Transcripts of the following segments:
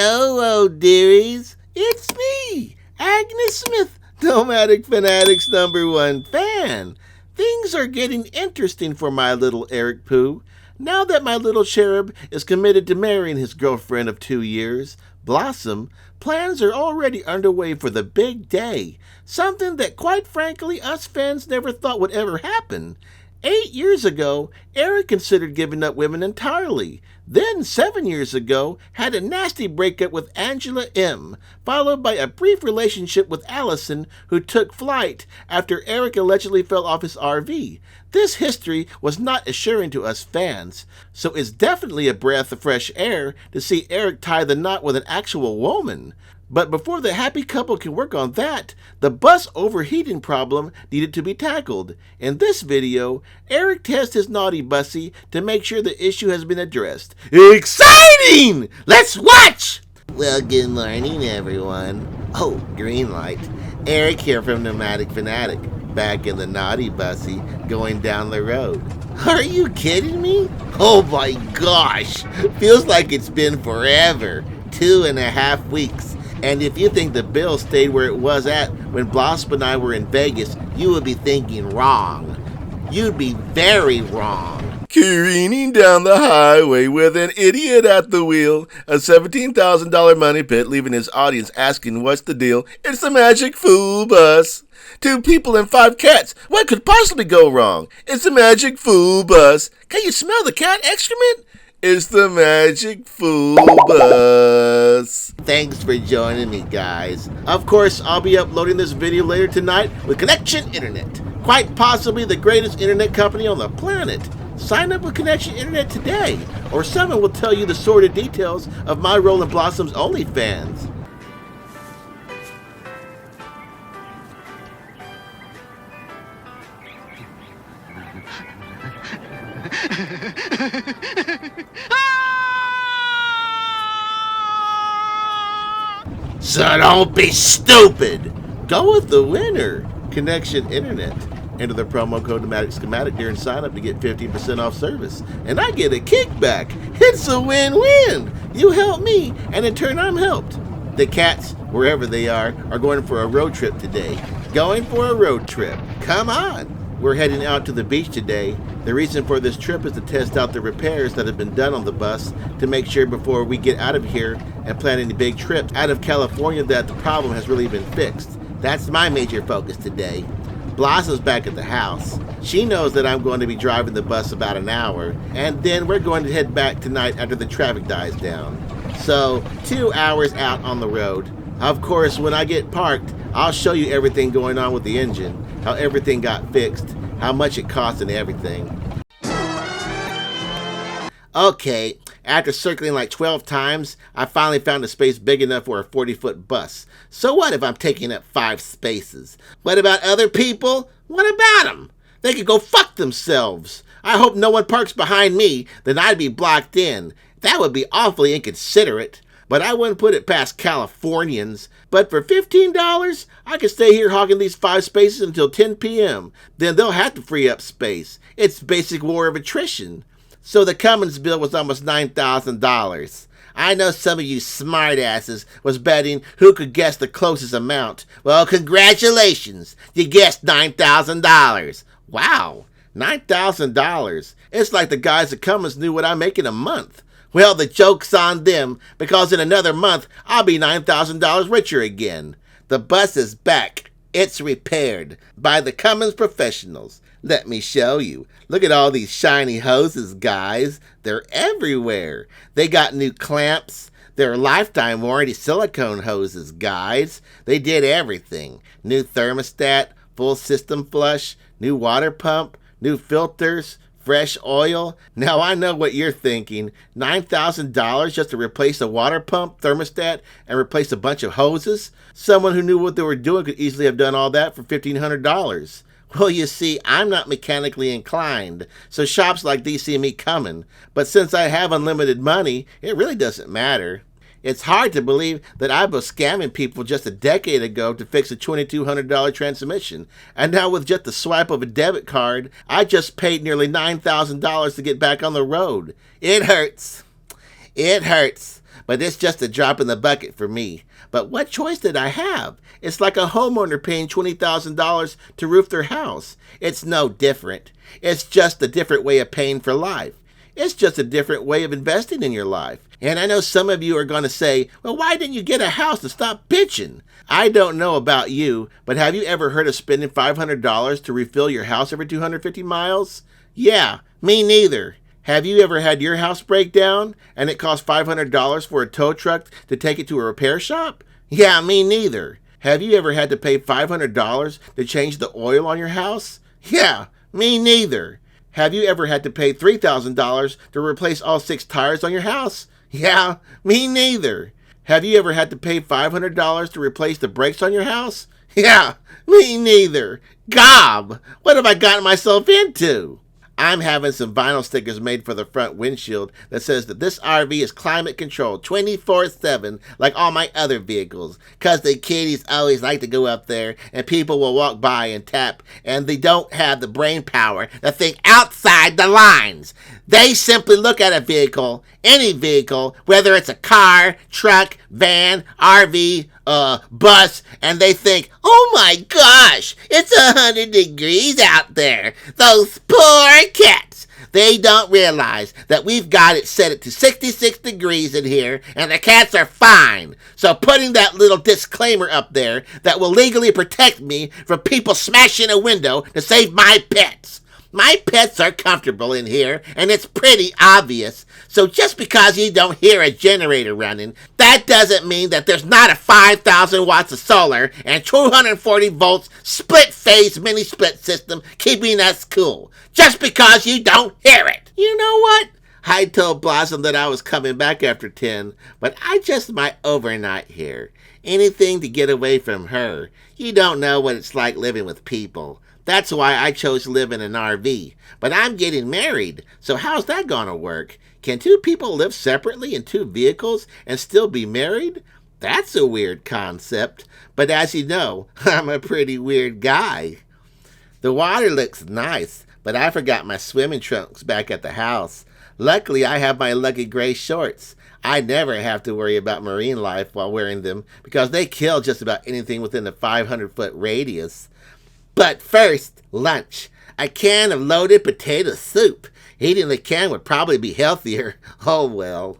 Hello, dearies. It's me, Agnes Smith, Nomadic Fanatic's #1 fan. Things are getting interesting for my little Eric Pooh. Now that my little cherub is committed to marrying his girlfriend of 2 years, Blossom, plans are already underway for the big day. Something that, quite frankly, us fans never thought would ever happen. 8 years ago, Eric considered giving up women entirely. Then, 7 years ago, had a nasty breakup with Angela M., followed by a brief relationship with Allison, who took flight after Eric allegedly fell off his RV. This history was not assuring to us fans, so it's definitely a breath of fresh air to see Eric tie the knot with an actual woman. But before the happy couple can work on that, the bus overheating problem needed to be tackled. In this video, Eric tests his naughty bussy to make sure the issue has been addressed. Exciting! Let's watch! Well, good morning, everyone. Oh, green light. Eric here from Nomadic Fanatic, back in the naughty bussy, going down the road. Are you kidding me? Oh my gosh! Feels like it's been forever. 2.5 weeks. And if you think the bill stayed where it was at when Blossom and I were in Vegas, you would be thinking wrong. You'd be very wrong. Careening down the highway with an idiot at the wheel, a $17,000 money pit leaving his audience asking what's the deal. It's the Magic Fool Bus. 2 people and 5 cats. What could possibly go wrong? It's the Magic Fool Bus. Can you smell the cat excrement? It's the Magic Fool Bus. Thanks for joining me, guys. Of course, I'll be uploading this video later tonight with Connection Internet. Quite possibly the greatest internet company on the planet. Sign up with Connection Internet today, or someone will tell you the sordid details of my role in Blossom's OnlyFans. So don't be stupid. Go with the winner, Connection Internet. Enter the promo code Nomadic Schematic during sign up to get 15% off service. And I get a kickback. It's a win-win. You help me, and in turn I'm helped. The cats, wherever they are going for a road trip today. Going for a road trip. Come on. We're heading out to the beach today. The reason for this trip is to test out the repairs that have been done on the bus to make sure before we get out of here and plan any big trips out of California that the problem has really been fixed. That's my major focus today. Blossom's back at the house. She knows that I'm going to be driving the bus about an hour, and then we're going to head back tonight after the traffic dies down. So, 2 hours out on the road. Of course, when I get parked, I'll show you everything going on with the engine, how everything got fixed, how much it cost and everything. Okay, after circling like 12 times, I finally found a space big enough for a 40-foot bus. So what if I'm taking up 5 spaces? What about other people? What about them? They could go fuck themselves. I hope no one parks behind me, then I'd be blocked in. That would be awfully inconsiderate. But I wouldn't put it past Californians. But for $15, I could stay here hogging these 5 spaces until 10 p.m. Then they'll have to free up space. It's basic war of attrition. So the Cummins bill was almost $9,000. I know some of you smartasses was betting who could guess the closest amount. Well, congratulations. You guessed $9,000. Wow, $9,000. It's like the guys at Cummins knew what I make in a month. Well, the joke's on them, because in another month, I'll be $9,000 richer again. The bus is back. It's repaired by the Cummins professionals. Let me show you. Look at all these shiny hoses, guys. They're everywhere. They got new clamps. They're lifetime warranty silicone hoses, guys. They did everything. New thermostat, full system flush, new water pump, new filters, fresh oil. Now I know what you're thinking. $9,000 just to replace a water pump, thermostat, and replace a bunch of hoses? Someone who knew what they were doing could easily have done all that for $1,500. Well, you see, I'm not mechanically inclined, so shops like these see me coming. But since I have unlimited money, it really doesn't matter. It's hard to believe that I was scamming people just a decade ago to fix a $2,200 transmission. And now with just the swipe of a debit card, I just paid nearly $9,000 to get back on the road. It hurts. It hurts. but it's just a drop in the bucket for me. But what choice did I have? It's like a homeowner paying $20,000 to roof their house. It's no different. It's just a different way of paying for life. It's just a different way of investing in your life. And I know some of you are going to say, well, why didn't you get a house to stop bitching? I don't know about you, but have you ever heard of spending $500 to refill your house every 250 miles? Yeah, me neither. Have you ever had your house break down and it cost $500 for a tow truck to take it to a repair shop? Yeah, me neither. Have you ever had to pay $500 to change the oil on your house? Yeah, me neither. Have you ever had to pay $3,000 to replace all 6 tires on your house? Yeah, me neither. Have you ever had to pay $500 to replace the brakes on your house? Yeah, me neither. Gob, what have I gotten myself into? I'm having some vinyl stickers made for the front windshield that says that this RV is climate controlled 24/7 like all my other vehicles, cause the kiddies always like to go up there and people will walk by and tap and they don't have the brain power to think outside the lines. They simply look at a vehicle, any vehicle, whether it's a car, truck, van, RV, bus, and they think, oh my gosh, it's 100 degrees out there. Those poor cats. They don't realize that we've got it set it to 66 degrees in here, and the cats are fine. So putting that little disclaimer up there that will legally protect me from people smashing a window to save my pets. My pets are comfortable in here, and it's pretty obvious. So just because you don't hear a generator running, that doesn't mean that there's not a 5,000 watts of solar and 240 volts split-phase mini-split system keeping us cool. Just because you don't hear it. You know what? I told Blossom that I was coming back after 10, but I just might overnight here. Anything to get away from her. You don't know what it's like living with people. That's why I chose to live in an RV. But I'm getting married, so how's that gonna work? Can 2 people live separately in 2 vehicles and still be married? That's a weird concept. But as you know, I'm a pretty weird guy. The water looks nice, but I forgot my swimming trunks back at the house. Luckily, I have my lucky gray shorts. I never have to worry about marine life while wearing them because they kill just about anything within a 500-foot radius. But first, lunch. A can of loaded potato soup. Eating the can would probably be healthier. Oh well.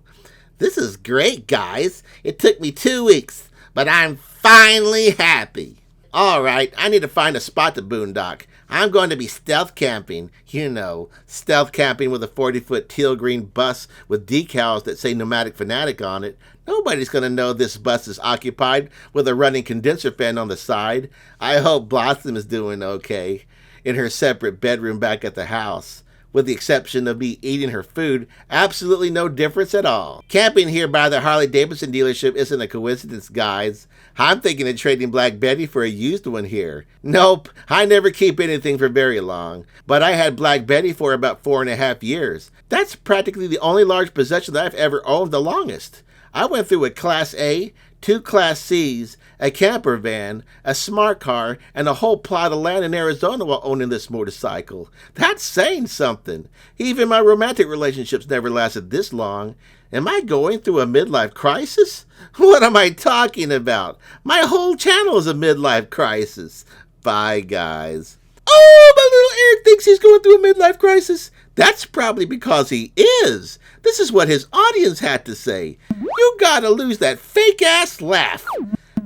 This is great, guys. It took me 2 weeks, but I'm finally happy. Alright, I need to find a spot to boondock. I'm going to be stealth camping. You know, stealth camping with a 40-foot teal green bus with decals that say Nomadic Fanatic on it. Nobody's going to know this bus is occupied with a running condenser fan on the side. I hope Blossom is doing okay in her separate bedroom back at the house. With the exception of me eating her food, absolutely no difference at all. Camping here by the Harley-Davidson dealership isn't a coincidence, guys. I'm thinking of trading Black Betty for a used one here. Nope, I never keep anything for very long. But I had Black Betty for about 4.5 years. That's practically the only large possession that I've ever owned the longest. I went through a Class A, 2 Class C's, a camper van, a smart car, and a whole plot of land in Arizona while owning this motorcycle. That's saying something. Even my romantic relationships never lasted this long. Am I going through a midlife crisis? What am I talking about? My whole channel is a midlife crisis. Bye, guys. Oh, my little Eric thinks he's going through a midlife crisis. That's probably because he is. This is what his audience had to say. You gotta lose that fake-ass laugh.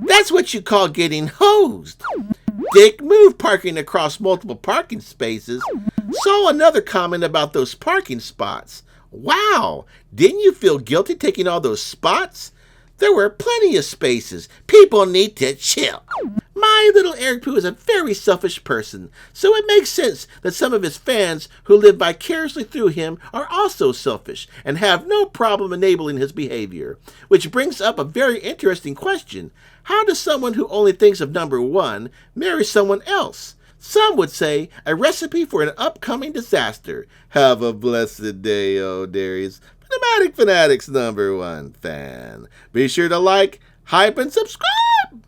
That's what you call getting hosed. Dick move parking across multiple parking spaces. Saw another comment about those parking spots. Wow, didn't you feel guilty taking all those spots? There were plenty of spaces. People need to chill. My little Eric Pooh is a very selfish person, so it makes sense that some of his fans who live vicariously through him are also selfish and have no problem enabling his behavior. Which brings up a very interesting question. How does someone who only thinks of number 1 marry someone else? Some would say a recipe for an upcoming disaster. Have a blessed day, oh dearies. Nomadic Fanatic's #1 fan. Be sure to like, hype, and subscribe.